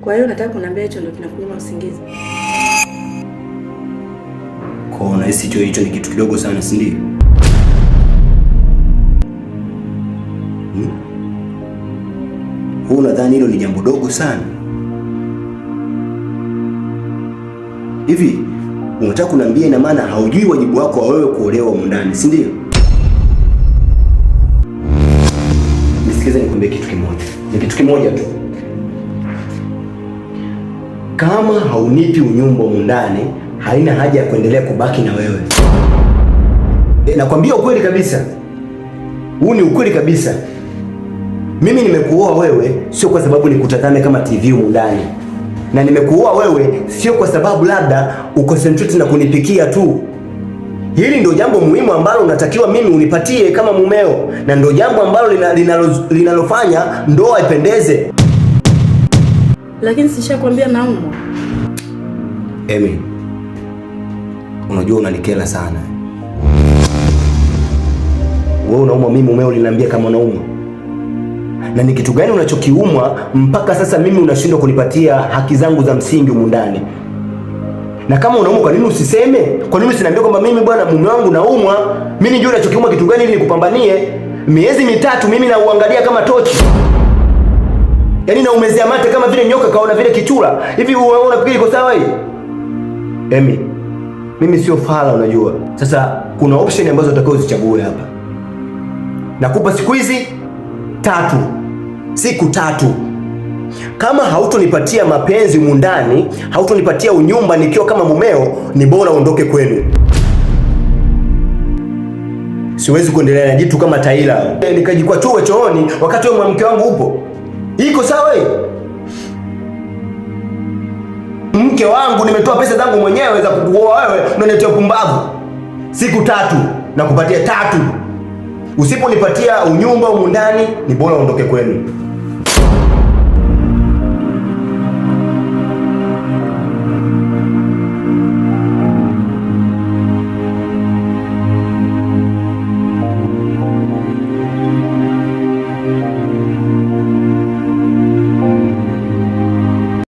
Kwa hiyo nataka kuniambia hicho ndio kinakunyima usingizi? Kwa unahisi hicho ni kitu kidogo sana, si ndio? Unadhani hilo ni jambo dogo sana? Hivi unataka kuniambia ina maana haujui wajibu wako wa wewe kuolewa huko ndani, si ndio? Nisikize nikwambie kitu kimoja. Ni kitu kimoja tu. Kama haunipi unyumba huko ndani, haina haja ya kuendelea kubaki na wewe. Nakwambia ukweli kabisa. Huu ni ukweli kabisa. Mimi nimekuoa wewe sio kwa sababu nikutazame kama TV huko ndani. Na nimekuoa wewe sio kwa sababu labda uconcentrate na kunipikia tu. Hili ndio jambo muhimu ambalo unatakiwa mimi unipatie kama mumeo, na ndio jambo ambalo linalofanya ndoa ipendeze. Lakini sishakwambia naumwa. Emi, unajua unanikela sana. Wewe unaumwa, mimi mumeo uliniambia kama unaumwa. Na ni kitu gani unachokiumwa mpaka sasa mimi unashindwa kunipatia haki zangu za msingi humu ndani? Na kama unaumwa, kwa nini usiseme? Kwa nini usiniambie kwamba mimi bwana mume wangu naumwa? Mimi nijue unachokiumwa kitu gani ili nikupambanie. Miezi mitatu mimi nauangalia kama tochi. Yaani naumezea mate kama vile nyoka kaona vile kichura. Hivi unafikiri iko sawa hii? Emi, mimi sio fala unajua. Sasa kuna option ambazo utakao uzichague hapa. Nakupa siku hizi 3. Siku 3. Kama hautonipatia mapenzi mundani, hautonipatia unyumba nikiwa kama mumeo, ni bora uondoke kwenu. Siwezi kuendelea na jitu kama Taila. Nikajikwachua chooni wakati wewe mke wangu upo. Iko sawa hii? Mke wangu nimetoa pesa zangu mwenyewe za kukuoa wewe, na unaniletea pumbavu. Siku 3 na kupatia 3. Usiponipatia unyumba humu ndani, ni bora uondoke kwenu.